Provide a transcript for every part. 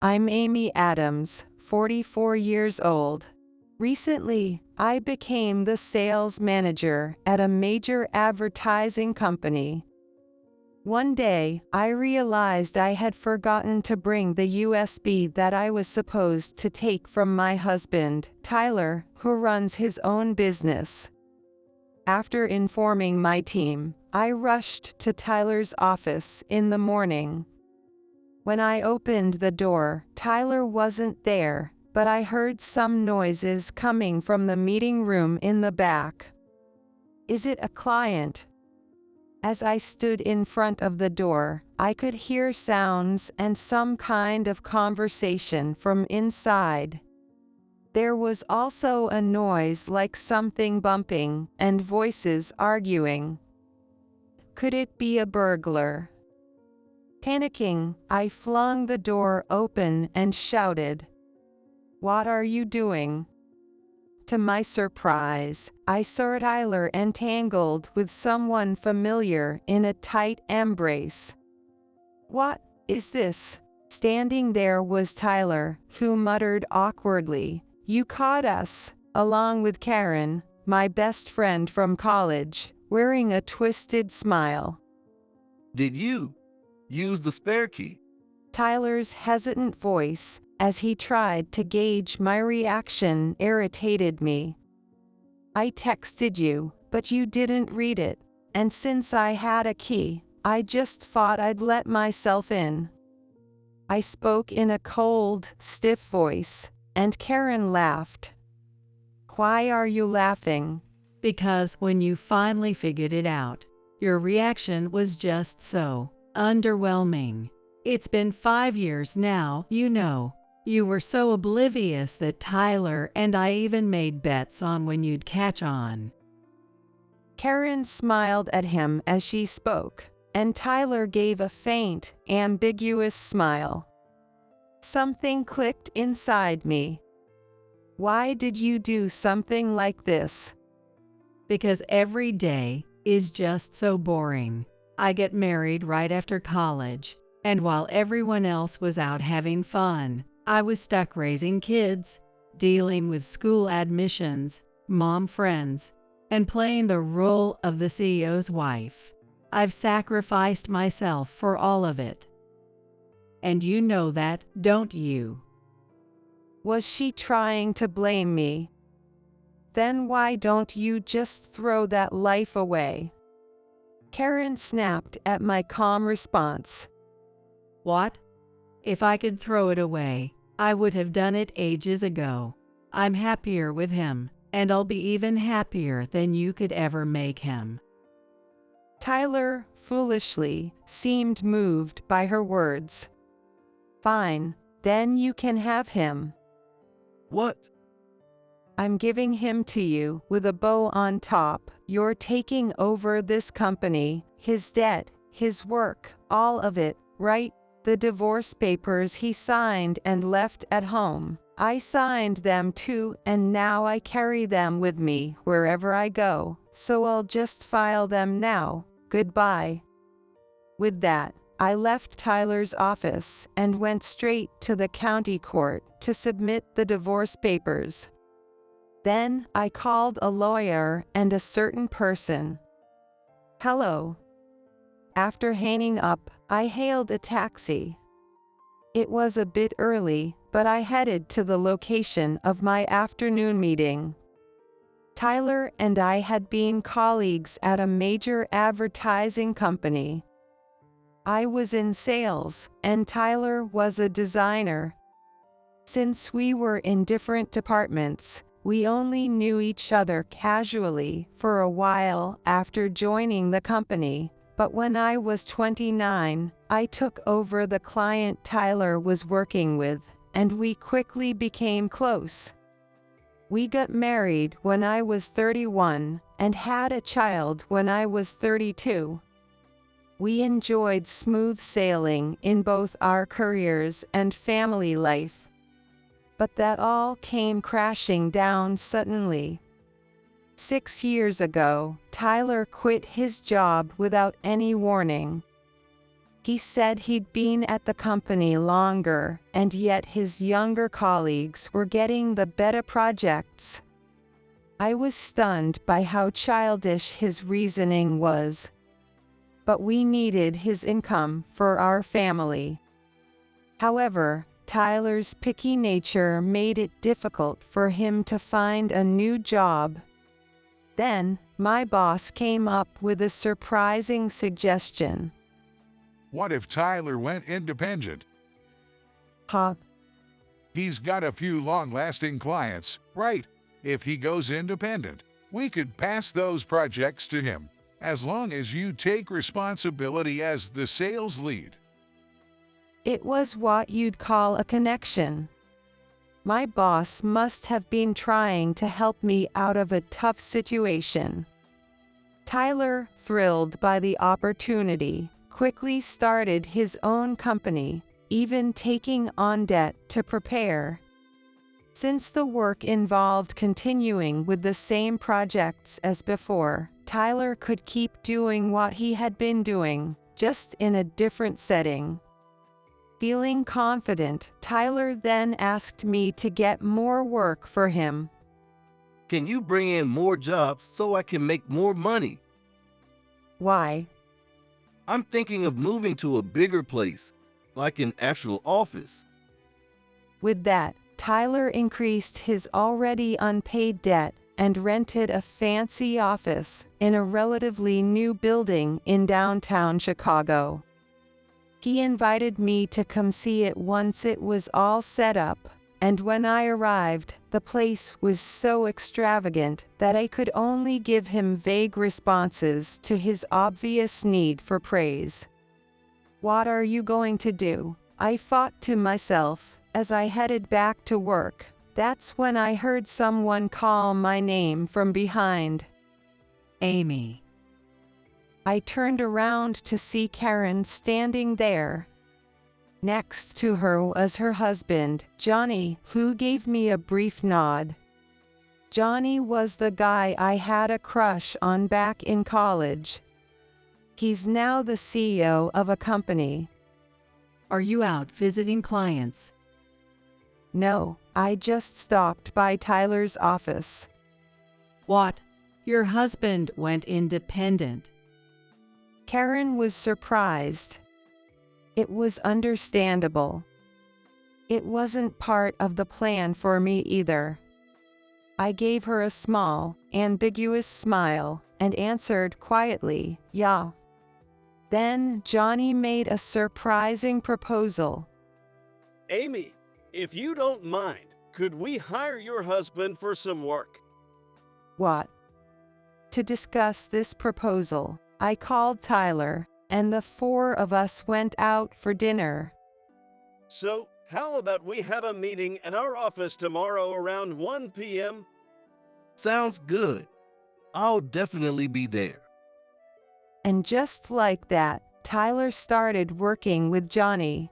I'm Amy Adams, 44 years old. Recently, I became the sales manager at a major advertising company. One day, I realized I had forgotten to bring the USB that I was supposed to take from my husband, Tyler, who runs his own business. After informing my team, I rushed to Tyler's office in the morning. When I opened the door, Tyler wasn't there, but I heard some noises coming from the meeting room in the back. "Is it a client?" As I stood in front of the door, I could hear sounds and some kind of conversation from inside. There was also a noise like something bumping and voices arguing. Could it be a burglar? Panicking, I flung the door open and shouted, "What are you doing?" To my surprise, I saw Tyler entangled with someone familiar in a tight embrace. "What is this?" Standing there was Tyler, who muttered awkwardly, "You caught us," along with Karen, my best friend from college, wearing a twisted smile. Did you use the spare key? Tyler's hesitant voice, as he tried to gauge my reaction, irritated me. "I texted you, but you didn't read it, and since I had a key, I just thought I'd let myself in." I spoke in a cold, stiff voice, and Karen laughed. "Why are you laughing?" Because when you finally figured it out, your reaction was just so underwhelming. It's been 5 years now, you know. You were so oblivious that Tyler and I even made bets on when you'd catch on. Karen smiled at him as she spoke, and Tyler gave a faint, ambiguous smile. Something clicked inside me. Why did you do something like this? Because every day is just so boring. I get married right after college, and while everyone else was out having fun, I was stuck raising kids, dealing with school admissions, mom friends, and playing the role of the CEO's wife. I've sacrificed myself for all of it. And you know that, don't you? Was she trying to blame me? Then why don't you just throw that life away? Karen snapped at my calm response. What? If I could throw it away, I would have done it ages ago. I'm happier with him, and I'll be even happier than you could ever make him. Tyler, foolishly, seemed moved by her words. Fine, then you can have him. What? I'm giving him to you with a bow on top. You're taking over this company, his debt, his work, all of it, right? The divorce papers he signed and left at home. I signed them too, and now I carry them with me wherever I go, so I'll just file them now. Goodbye. With that, I left Tyler's office and went straight to the county court to submit the divorce papers. Then, I called a lawyer and a certain person. "Hello." After hanging up, I hailed a taxi. It was a bit early, but I headed to the location of my afternoon meeting. Tyler and I had been colleagues at a major advertising company. I was in sales, and Tyler was a designer. Since we were in different departments, we only knew each other casually for a while after joining the company. But when I was 29, I took over the client Tyler was working with, and we quickly became close. We got married when I was 31, and had a child when I was 32. We enjoyed smooth sailing in both our careers and family life. But that all came crashing down suddenly. 6 years ago, Tyler quit his job without any warning. He said he'd been at the company longer, and yet his younger colleagues were getting the better projects. I was stunned by how childish his reasoning was. But we needed his income for our family. However, Tyler's picky nature made it difficult for him to find a new job. Then, my boss came up with a surprising suggestion. What if Tyler went independent? Huh? He's got a few long-lasting clients, right? If he goes independent, we could pass those projects to him, as long as you take responsibility as the sales lead. It was what you'd call a connection. My boss must have been trying to help me out of a tough situation. Tyler, thrilled by the opportunity, quickly started his own company, even taking on debt to prepare. Since the work involved continuing with the same projects as before, Tyler could keep doing what he had been doing, just in a different setting. Feeling confident, Tyler then asked me to get more work for him. Can you bring in more jobs so I can make more money? Why? I'm thinking of moving to a bigger place, like an actual office. With that, Tyler increased his already unpaid debt and rented a fancy office in a relatively new building in downtown Chicago. He invited me to come see it once it was all set up, and when I arrived, the place was so extravagant that I could only give him vague responses to his obvious need for praise. "What are you going to do?" I thought to myself as I headed back to work. That's when I heard someone call my name from behind. Amy. I turned around to see Karen standing there. Next to her was her husband, Johnny, who gave me a brief nod. Johnny was the guy I had a crush on back in college. He's now the CEO of a company. Are you out visiting clients? No, I just stopped by Tyler's office. What? Your husband went independent. Karen was surprised. It was understandable. It wasn't part of the plan for me either. I gave her a small, ambiguous smile and answered quietly, "Yeah." Then Johnny made a surprising proposal. Amy, if you don't mind, could we hire your husband for some work? What? To discuss this proposal, I called Tyler, and the four of us went out for dinner. So, how about we have a meeting at our office tomorrow around 1 p.m.? Sounds good. I'll definitely be there. And just like that, Tyler started working with Johnny.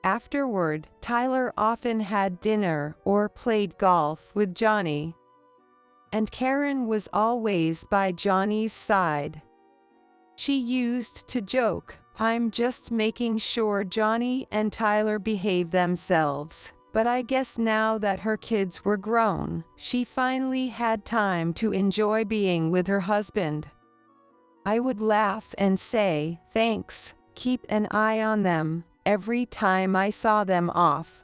Afterward, Tyler often had dinner or played golf with Johnny. And Karen was always by Johnny's side. She used to joke, "I'm just making sure Johnny and Tyler behave themselves." But I guess now that her kids were grown, she finally had time to enjoy being with her husband. I would laugh and say, "Thanks, keep an eye on them," every time I saw them off.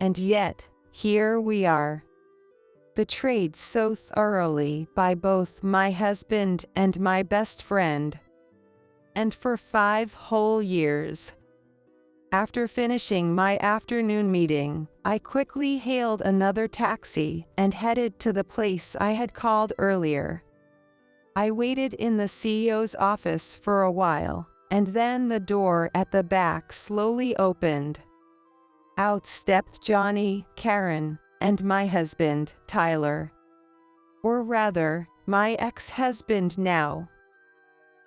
And yet, here we are. Betrayed so thoroughly by both my husband and my best friend. And for 5 whole years. After finishing my afternoon meeting, I quickly hailed another taxi and headed to the place I had called earlier. I waited in the CEO's office for a while, and then the door at the back slowly opened. Out stepped Johnny, Karen, and my husband, Tyler. Or rather, my ex-husband now.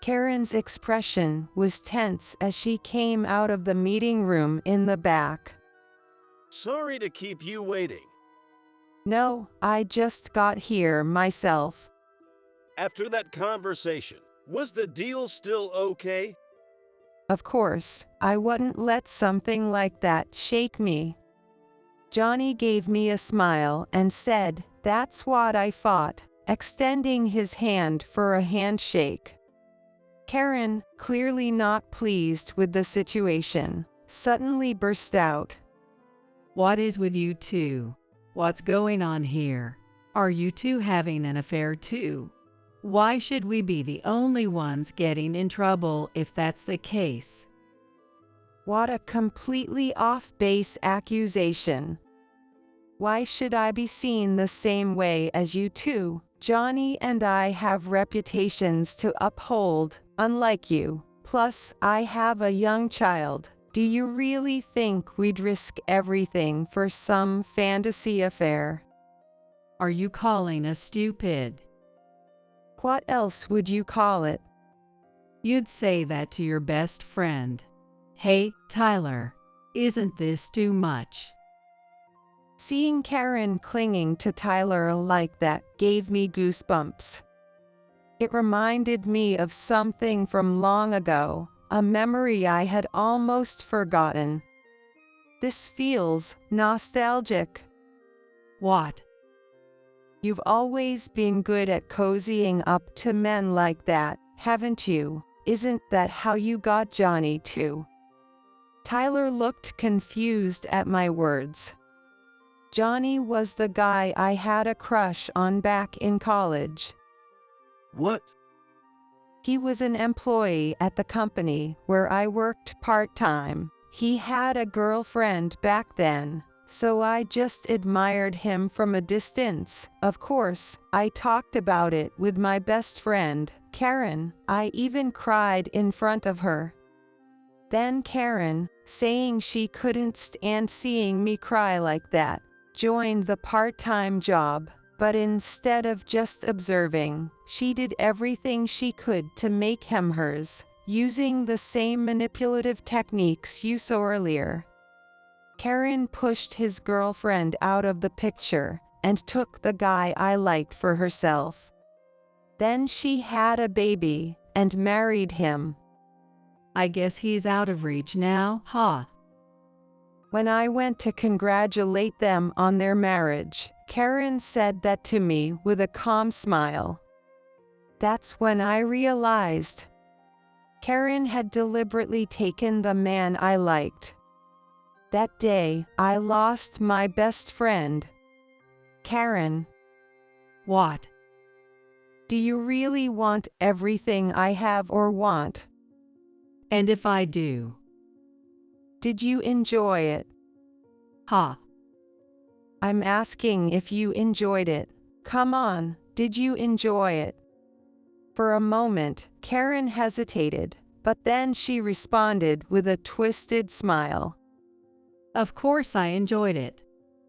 Karen's expression was tense as she came out of the meeting room in the back. Sorry to keep you waiting. No, I just got here myself. After that conversation, was the deal still okay? Of course, I wouldn't let something like that shake me. Johnny gave me a smile and said, "That's what I thought," extending his hand for a handshake. Karen, clearly not pleased with the situation, suddenly burst out, "What is with you two? What's going on here? Are you two having an affair too? Why should we be the only ones getting in trouble if that's the case?" What a completely off-base accusation. Why should I be seen the same way as you two? Johnny and I have reputations to uphold, unlike you. Plus, I have a young child. Do you really think we'd risk everything for some fantasy affair? Are you calling us stupid? What else would you call it? You'd say that to your best friend. Hey, Tyler, isn't this too much? Seeing Karen clinging to Tyler like that gave me goosebumps. It reminded me of something from long ago, a memory I had almost forgotten. This feels nostalgic. What? You've always been good at cozying up to men like that, haven't you? Isn't that how you got Johnny too? Tyler looked confused at my words. Johnny was the guy I had a crush on back in college. What? He was an employee at the company where I worked part-time. He had a girlfriend back then, so I just admired him from a distance. Of course, I talked about it with my best friend, Karen. I even cried in front of her. Then Karen, saying she couldn't stand seeing me cry like that, joined the part-time job. But instead of just observing, she did everything she could to make him hers, using the same manipulative techniques you saw earlier. Karen pushed his girlfriend out of the picture and took the guy I liked for herself. Then she had a baby and married him. I guess he's out of reach now, huh? When I went to congratulate them on their marriage, Karen said that to me with a calm smile. That's when I realized Karen had deliberately taken the man I liked. That day, I lost my best friend. Karen, What? do you really want everything I have or want? And if I do? Did you enjoy it? Ha. I'm asking if you enjoyed it. Come on, did you enjoy it? For a moment, Karen hesitated, but then she responded with a twisted smile. Of course I enjoyed it.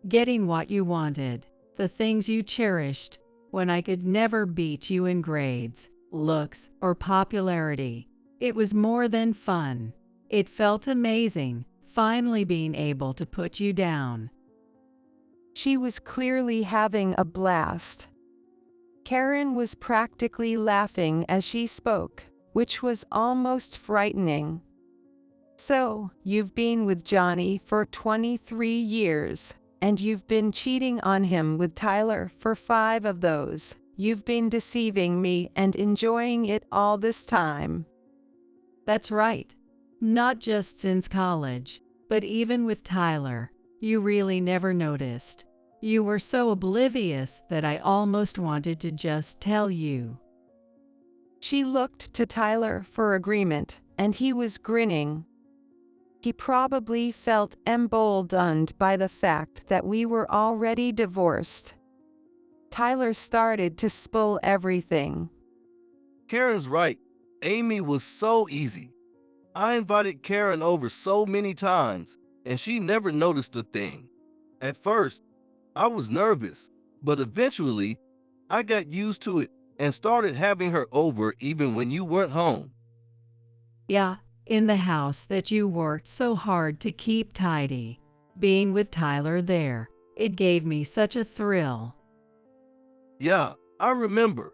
Getting what you wanted, the things you cherished, when I could never beat you in grades, looks, or popularity. It was more than fun. It felt amazing, finally being able to put you down. She was clearly having a blast. Karen was practically laughing as she spoke, which was almost frightening. So, you've been with Johnny for 23 years, and you've been cheating on him with Tyler for 5 of those. You've been deceiving me and enjoying it all this time. That's right. Not just since college, but even with Tyler, you really never noticed. You were so oblivious that I almost wanted to just tell you. She looked to Tyler for agreement, and he was grinning. He probably felt emboldened by the fact that we were already divorced. Tyler started to spill everything. Karen's right. Amy was so easy. I invited Karen over so many times, and she never noticed a thing. At first, I was nervous, but eventually, I got used to it and started having her over even when you weren't home. Yeah, in the house that you worked so hard to keep tidy. Being with Tyler there, it gave me such a thrill. Yeah, I remember.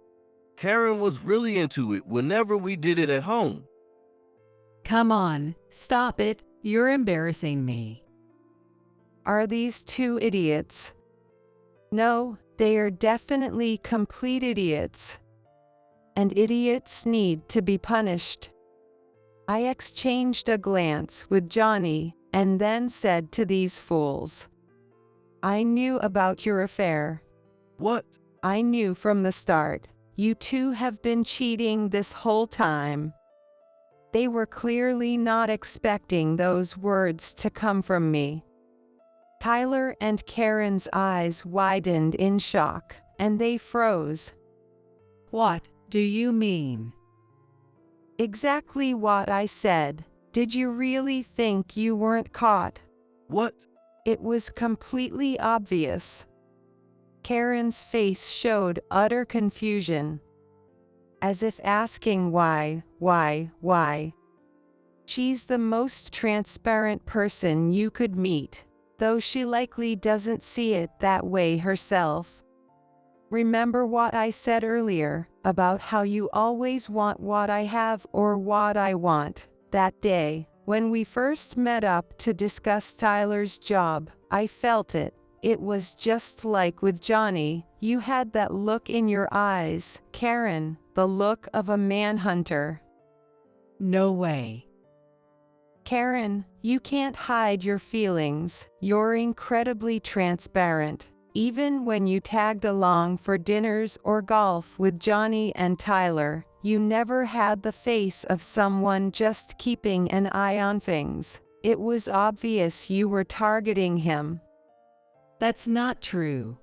Karen was really into it whenever we did it at home. Come on, stop it, you're embarrassing me. Are these two idiots? No, they are definitely complete idiots. And idiots need to be punished. I exchanged a glance with Johnny and then said to these fools, I knew about your affair. What? I knew from the start. You two have been cheating this whole time. They were clearly not expecting those words to come from me. Tyler and Karen's eyes widened in shock, and they froze. What do you mean? Exactly what I said. Did you really think you weren't caught? What? It was completely obvious. Karen's face showed utter confusion, as if asking why. She's the most transparent person you could meet, though she likely doesn't see it that way herself. Remember what I said earlier about how you always want what I have or what I want? That day, when we first met up to discuss Tyler's job, I felt it. It was just like with Johnny. You had that look in your eyes, Karen, the look of a manhunter. No way. Karen, you can't hide your feelings. You're incredibly transparent. Even when you tagged along for dinners or golf with Johnny and Tyler, you never had the face of someone just keeping an eye on things. It was obvious you were targeting him. That's not true.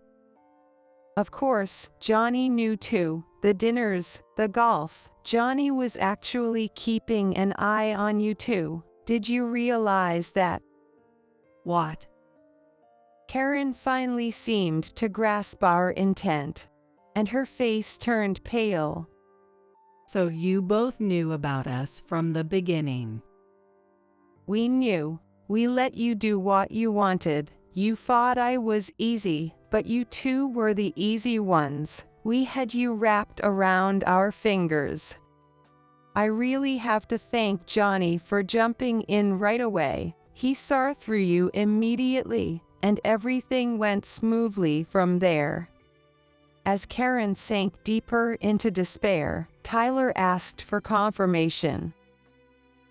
Of course, Johnny knew too. The dinners, the golf. Johnny was actually keeping an eye on you too. Did you realize that? What? Karen finally seemed to grasp our intent, and her face turned pale. So you both knew about us from the beginning. We knew. We let you do what you wanted. You thought I was easy, but you two were the easy ones. We had you wrapped around our fingers. I really have to thank Johnny for jumping in right away. He saw through you immediately, and everything went smoothly from there. As Karen sank deeper into despair, Tyler asked for confirmation.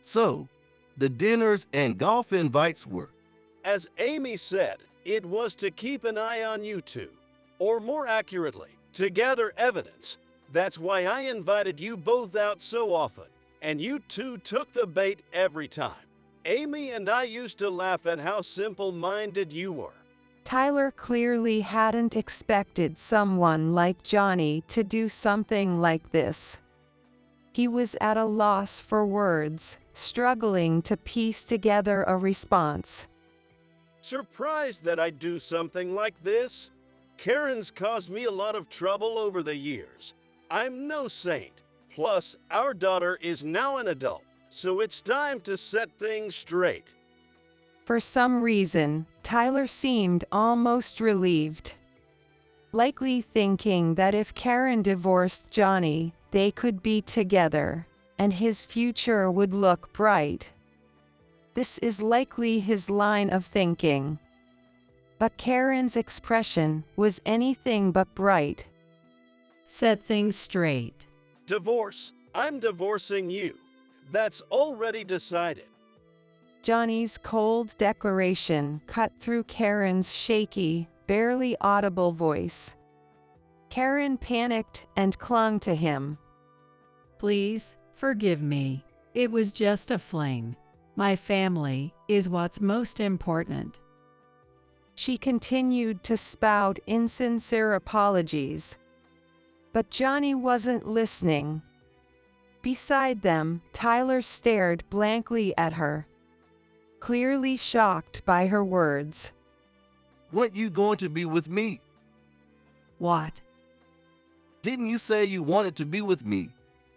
So, the dinners and golf invites were. As Amy said, it was to keep an eye on you two. Or more accurately, to gather evidence. That's why I invited you both out so often. And you two took the bait every time. Amy and I used to laugh at how simple-minded you were. Tyler clearly hadn't expected someone like Johnny to do something like this. He was at a loss for words, struggling to piece together a response. Surprised that I'd do something like this? Karen's caused me a lot of trouble over the years. I'm no saint. Plus, our daughter is now an adult, so it's time to set things straight. For some reason, Tyler seemed almost relieved. Likely thinking that if Karen divorced Johnny, they could be together, and his future would look bright. This is likely his line of thinking. But Karen's expression was anything but bright. Set things straight. Divorce. I'm divorcing you. That's already decided. Johnny's cold declaration cut through Karen's shaky, barely audible voice. Karen panicked and clung to him. Please, forgive me. It was just a fling. My family is what's most important. She continued to spout insincere apologies. But Johnny wasn't listening. Beside them, Tyler stared blankly at her, clearly shocked by her words. Weren't you going to be with me? What? Didn't you say you wanted to be with me?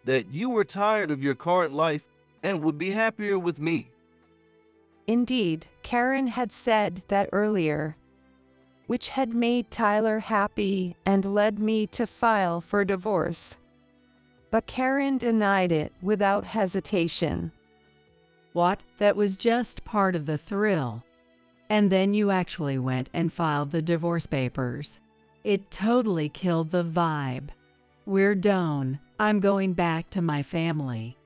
That you were tired of your current life and would be happier with me? Indeed, Karen had said that earlier, which had made Tyler happy and led me to file for divorce. But Karen denied it without hesitation. What? That was just part of the thrill. And then you actually went and filed the divorce papers. It totally killed the vibe. We're done. I'm going back to my family.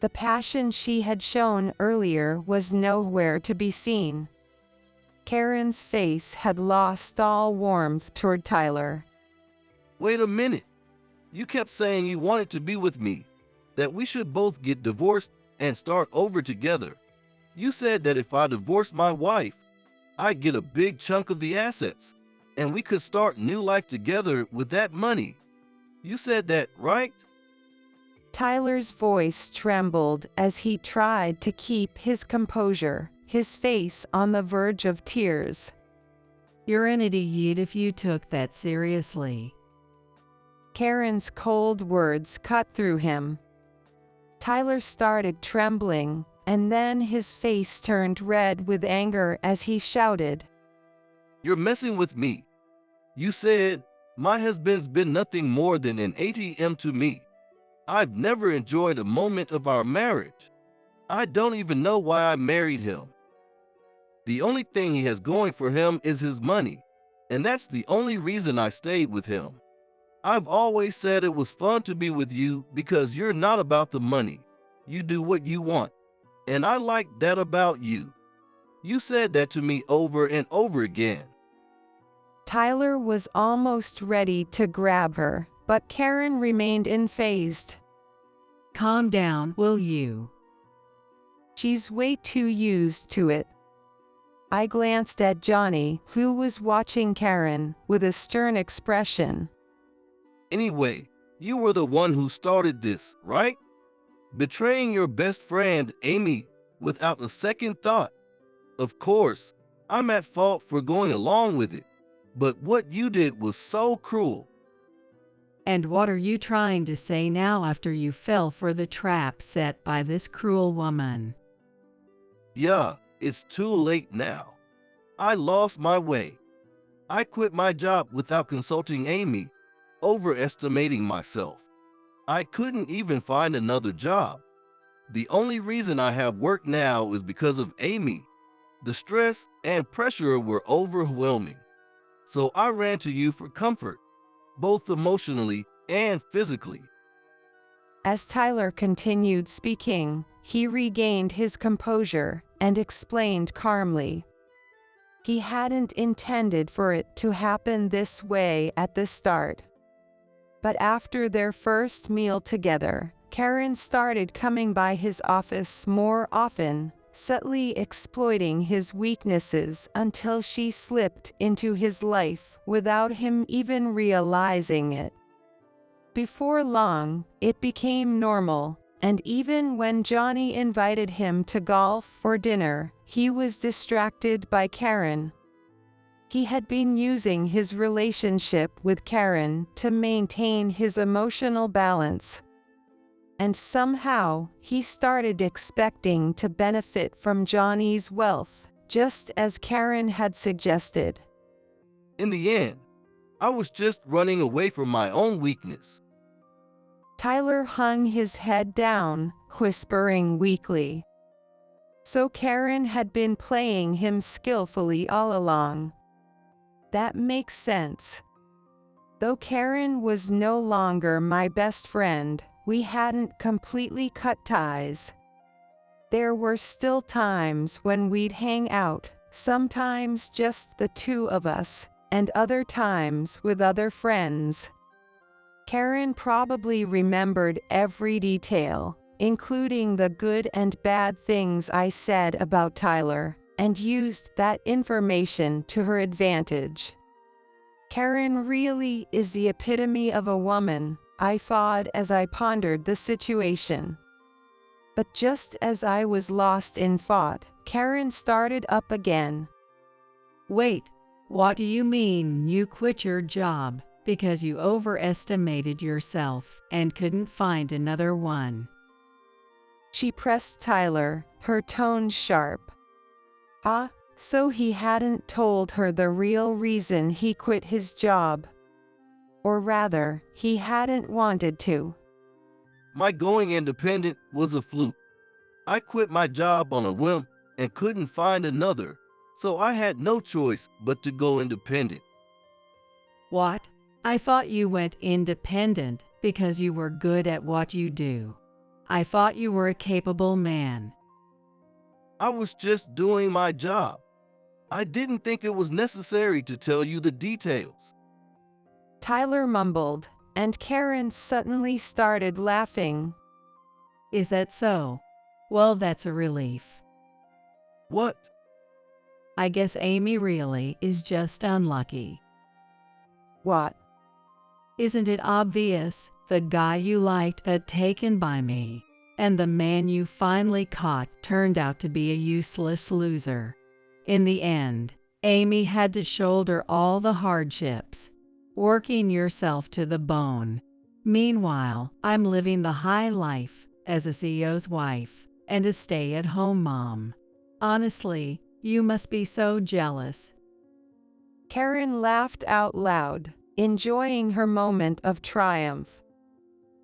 The passion she had shown earlier was nowhere to be seen. Karen's face had lost all warmth toward Tyler. Wait a minute. You kept saying you wanted to be with me, that we should both get divorced and start over together. You said that if I divorced my wife, I'd get a big chunk of the assets, and we could start new life together with that money. You said that, right? Tyler's voice trembled as he tried to keep his composure, his face on the verge of tears. You're an idiot if you took that seriously. Karen's cold words cut through him. Tyler started trembling, and then his face turned red with anger as he shouted, You're messing with me. You said, my husband's been nothing more than an ATM to me. I've never enjoyed a moment of our marriage. I don't even know why I married him. The only thing he has going for him is his money, and that's the only reason I stayed with him. I've always said it was fun to be with you because you're not about the money. You do what you want, and I like that about you. You said that to me over and over again. Tyler was almost ready to grab her, but Karen remained unfazed. Calm down, will you? She's way too used to it. I glanced at Johnny, who was watching Karen, with a stern expression. Anyway, you were the one who started this, right? Betraying your best friend, Amy, without a second thought. Of course, I'm at fault for going along with it, but what you did was so cruel. And what are you trying to say now after you fell for the trap set by this cruel woman? Yeah, it's too late now. I lost my way. I quit my job without consulting Amy, overestimating myself. I couldn't even find another job. The only reason I have work now is because of Amy. The stress and pressure were overwhelming. So I ran to you for comfort, both emotionally and physically. As Tyler continued speaking, he regained his composure and explained calmly. He hadn't intended for it to happen this way at the start. But after their first meal together, Karen started coming by his office more often, subtly exploiting his weaknesses until she slipped into his life without him even realizing it. Before long, it became normal, and even when Johnny invited him to golf or dinner, he was distracted by Karen. He had been using his relationship with Karen to maintain his emotional balance. And somehow, he started expecting to benefit from Johnny's wealth, just as Karen had suggested. In the end, I was just running away from my own weakness. Tyler hung his head down, whispering weakly. So Karen had been playing him skillfully all along. That makes sense. Though Karen was no longer my best friend, we hadn't completely cut ties. There were still times when we'd hang out, sometimes just the two of us, and other times with other friends. Karen probably remembered every detail, including the good and bad things I said about Tyler, and used that information to her advantage. Karen really is the epitome of a woman, I thought as I pondered the situation. But just as I was lost in thought, Karen started up again. Wait, what do you mean you quit your job because you overestimated yourself and couldn't find another one? She pressed Tyler, her tone sharp. So he hadn't told her the real reason he quit his job. Or rather, he hadn't wanted to. My going independent was a fluke. I quit my job on a whim and couldn't find another, so I had no choice but to go independent. What? I thought you went independent because you were good at what you do. I thought you were a capable man. I was just doing my job. I didn't think it was necessary to tell you the details. Tyler mumbled, and Karen suddenly started laughing. Is that so? Well, that's a relief. What? I guess Amy really is just unlucky. What? Isn't it obvious? The guy you liked got taken by me, and the man you finally caught turned out to be a useless loser. In the end, Amy had to shoulder all the hardships, working yourself to the bone. Meanwhile, I'm living the high life as a CEO's wife and a stay-at-home mom. Honestly, you must be so jealous. Karen laughed out loud, enjoying her moment of triumph.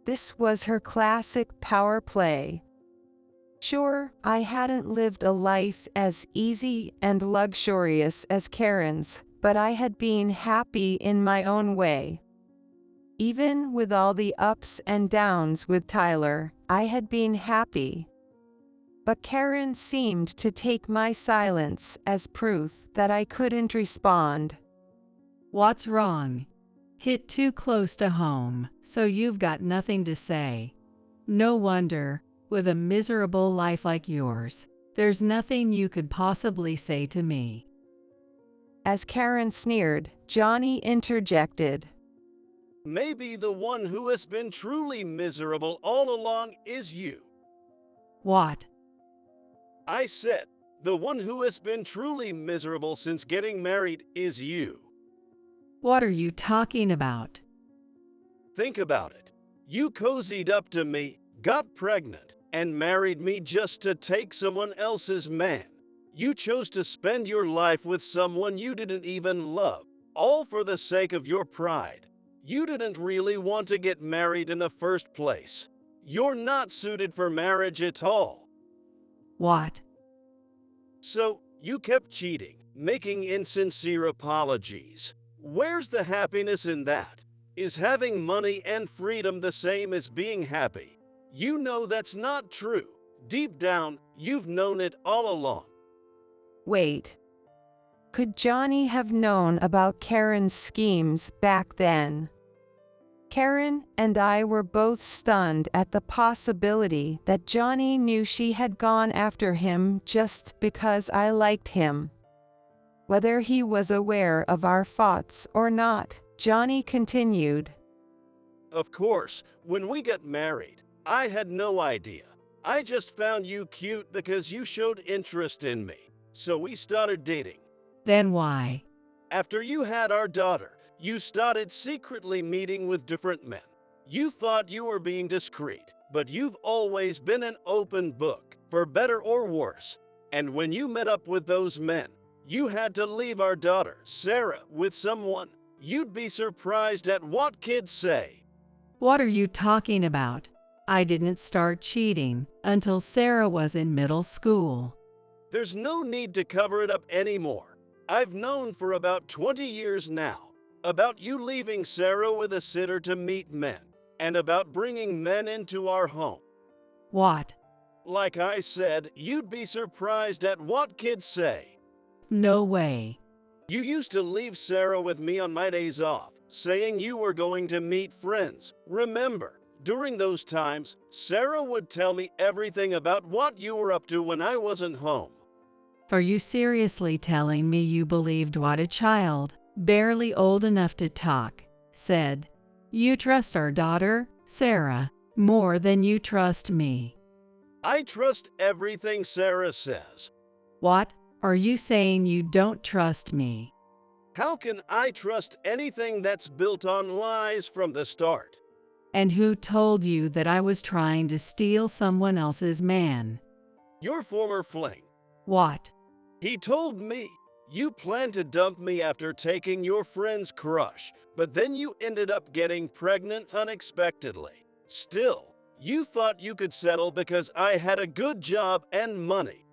This was her classic power play. Sure, I hadn't lived a life as easy and luxurious as Karen's, but I had been happy in my own way. Even with all the ups and downs with Tyler, I had been happy. But Karen seemed to take my silence as proof that I couldn't respond. What's wrong? Hit too close to home, so you've got nothing to say. No wonder, with a miserable life like yours, there's nothing you could possibly say to me. As Karen sneered, Johnny interjected. Maybe the one who has been truly miserable all along is you. What? I said, the one who has been truly miserable since getting married is you. What are you talking about? Think about it. You cozied up to me, got pregnant, and married me just to take someone else's man. You chose to spend your life with someone you didn't even love, all for the sake of your pride. You didn't really want to get married in the first place. You're not suited for marriage at all. What? So, you kept cheating, making insincere apologies. Where's the happiness in that? Is having money and freedom the same as being happy? You know that's not true. Deep down, you've known it all along. Wait. Could Johnny have known about Karen's schemes back then? Karen and I were both stunned at the possibility that Johnny knew she had gone after him just because I liked him. Whether he was aware of our thoughts or not, Johnny continued. Of course, when we got married, I had no idea. I just found you cute because you showed interest in me. So we started dating. Then why? After you had our daughter, you started secretly meeting with different men. You thought you were being discreet, but you've always been an open book, for better or worse. And when you met up with those men, you had to leave our daughter, Sarah, with someone. You'd be surprised at what kids say. What are you talking about? I didn't start cheating until Sarah was in middle school. There's no need to cover it up anymore. I've known for about 20 years now about you leaving Sarah with a sitter to meet men, and about bringing men into our home. What? Like I said, you'd be surprised at what kids say. No way. You used to leave Sarah with me on my days off, saying you were going to meet friends. Remember, during those times, Sarah would tell me everything about what you were up to when I wasn't home. Are you seriously telling me you believed what a child, barely old enough to talk, said? You trust our daughter, Sarah, more than you trust me. I trust everything Sarah says. What? Are you saying you don't trust me? How can I trust anything that's built on lies from the start? And who told you that I was trying to steal someone else's man? Your former fling. What? He told me you planned to dump me after taking your friend's crush, but then you ended up getting pregnant unexpectedly. Still, You thought you could settle because I had a good job and money.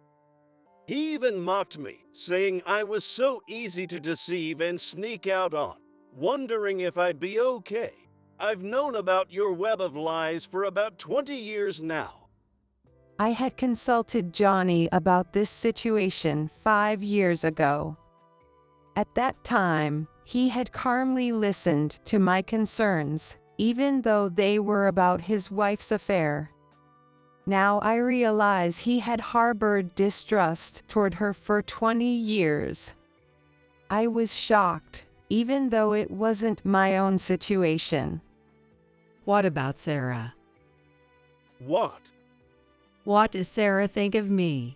He even mocked me, saying I was so easy to deceive and sneak out on, wondering if I'd be okay. I've known about your web of lies for about 20 years now. I had consulted Johnny about this situation 5 years ago. At that time, he had calmly listened to my concerns, even though they were about his wife's affair. Now I realize he had harbored distrust toward her for 20 years. I was shocked, even though it wasn't my own situation. What about Sarah? What? What does Sarah think of me?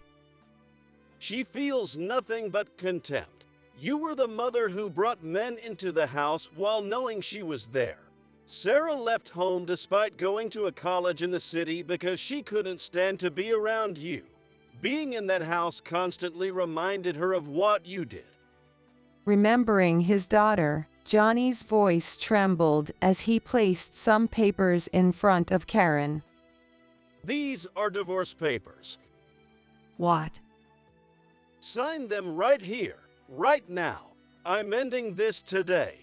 She feels nothing but contempt. You were the mother who brought men into the house while knowing she was there. Sarah left home despite going to a college in the city because she couldn't stand to be around you. Being in that house constantly reminded her of what you did. Remembering his daughter, Johnny's voice trembled as he placed some papers in front of Karen. These are divorce papers. What? Sign them right here, right now. I'm ending this today.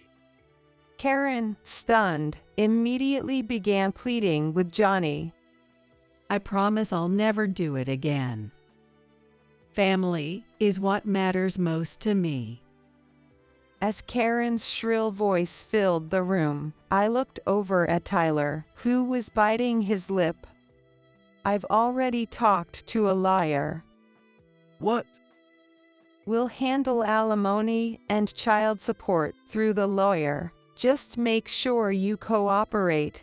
Karen, stunned, immediately began pleading with Johnny. I promise I'll never do it again. Family is what matters most to me. As Karen's shrill voice filled the room, I looked over at Tyler, who was biting his lip. I've already talked to a lawyer. What? We'll handle alimony and child support through the lawyer. Just make sure you cooperate.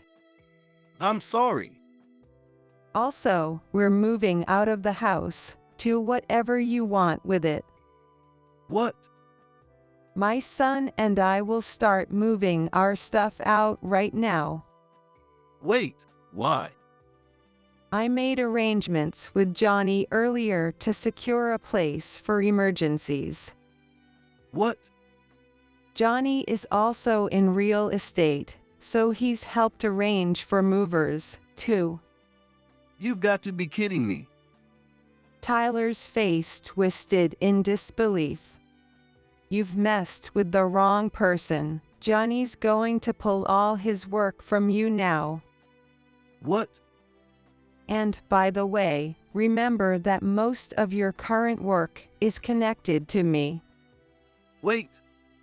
I'm sorry. Also, we're moving out of the house. Do whatever you want with it. What? My son and I will start moving our stuff out right now. Wait, why? I made arrangements with Johnny earlier to secure a place for emergencies. What? Johnny is also in real estate, so he's helped arrange for movers, too. You've got to be kidding me. Tyler's face twisted in disbelief. You've messed with the wrong person. Johnny's going to pull all his work from you now. What? And, by the way, remember that most of your current work is connected to me. Wait,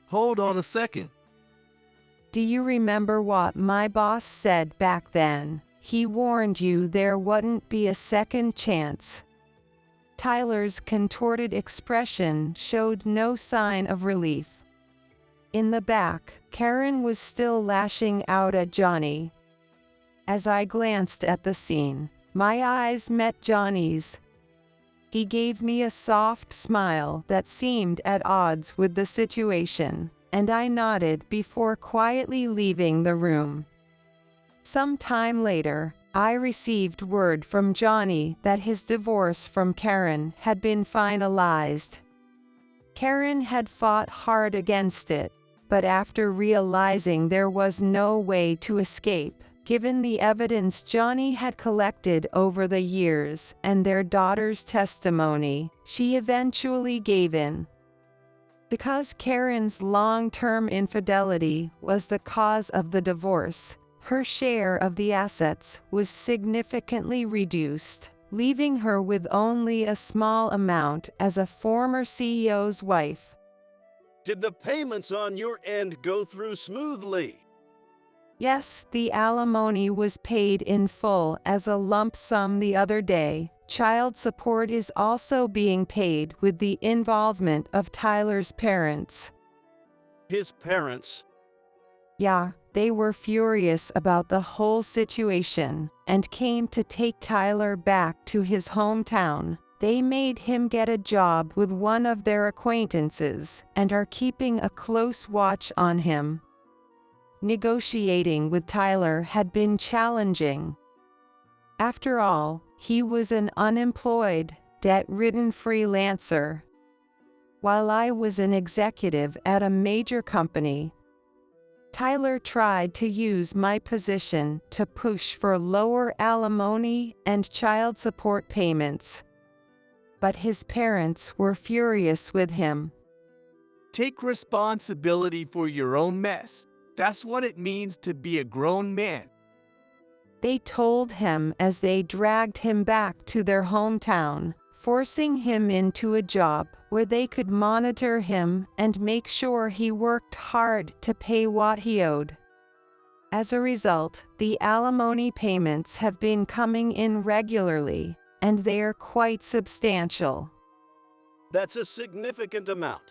hold on a second. Do you remember what my boss said back then? He warned you there wouldn't be a second chance. Tyler's contorted expression showed no sign of relief. In the back, Karen was still lashing out at Johnny. As I glanced at the scene, my eyes met Johnny's. He gave me a soft smile that seemed at odds with the situation, and I nodded before quietly leaving the room. Some time later, I received word from Johnny that his divorce from Karen had been finalized. Karen had fought hard against it, but after realizing there was no way to escape, given the evidence Johnny had collected over the years and their daughter's testimony, she eventually gave in. Because Karen's long-term infidelity was the cause of the divorce, her share of the assets was significantly reduced, leaving her with only a small amount as a former CEO's wife. Did the payments on your end go through smoothly? Yes, the alimony was paid in full as a lump sum the other day. Child support is also being paid with the involvement of Tyler's parents. His parents? Yeah, they were furious about the whole situation and came to take Tyler back to his hometown. They made him get a job with one of their acquaintances and are keeping a close watch on him. Negotiating with Tyler had been challenging. After all, he was an unemployed, debt-ridden freelancer, while I was an executive at a major company. Tyler tried to use my position to push for lower alimony and child support payments. But his parents were furious with him. Take responsibility for your own mess. That's what it means to be a grown man. They told him as they dragged him back to their hometown, forcing him into a job where they could monitor him and make sure he worked hard to pay what he owed. As a result, the alimony payments have been coming in regularly, and they are quite substantial. That's a significant amount.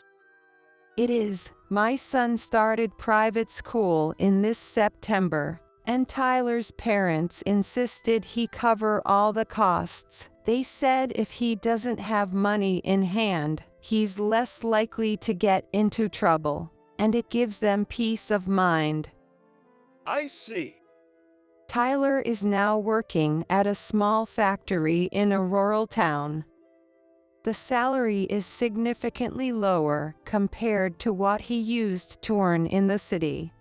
It is. My son started private school in this September, and Tyler's parents insisted he cover all the costs. They said if he doesn't have money in hand, he's less likely to get into trouble, and it gives them peace of mind. I see. Tyler is now working at a small factory in a rural town. The salary is significantly lower compared to what he used to earn in the city.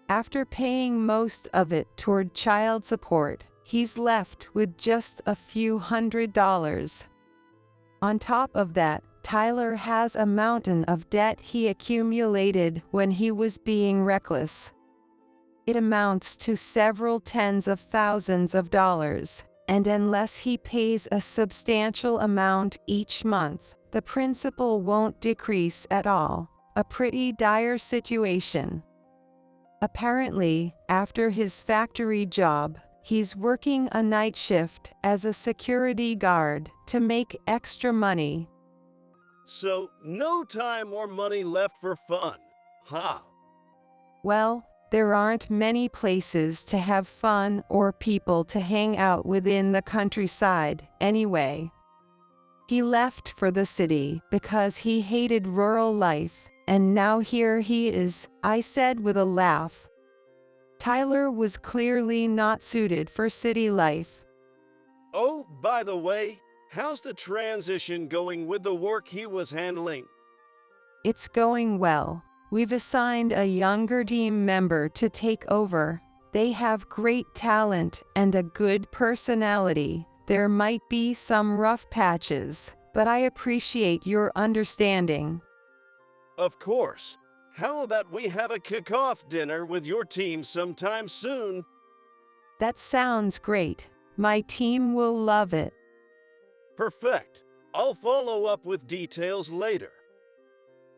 After paying most of it toward child support, he's left with just a few $100s. On top of that, Tyler has a mountain of debt he accumulated when he was being reckless. It amounts to several tens of thousands of dollars, and unless he pays a substantial amount each month, the principal won't decrease at all. A pretty dire situation. Apparently, after his factory job, he's working a night shift as a security guard to make extra money. So, no time or money left for fun, huh? Well, there aren't many places to have fun or people to hang out within the countryside, anyway. He left for the city because he hated rural life, and now here he is, I said with a laugh. Tyler was clearly not suited for city life. Oh, by the way, how's the transition going with the work he was handling? It's going well. We've assigned a younger team member to take over. They have great talent and a good personality. There might be some rough patches, but I appreciate your understanding. Of course. How about we have a kick-off dinner with your team sometime soon? That sounds great. My team will love it. Perfect. I'll follow up with details later.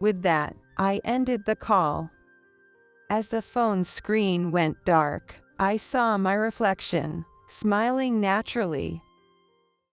With that, I ended the call. As the phone screen went dark, I saw my reflection, smiling naturally,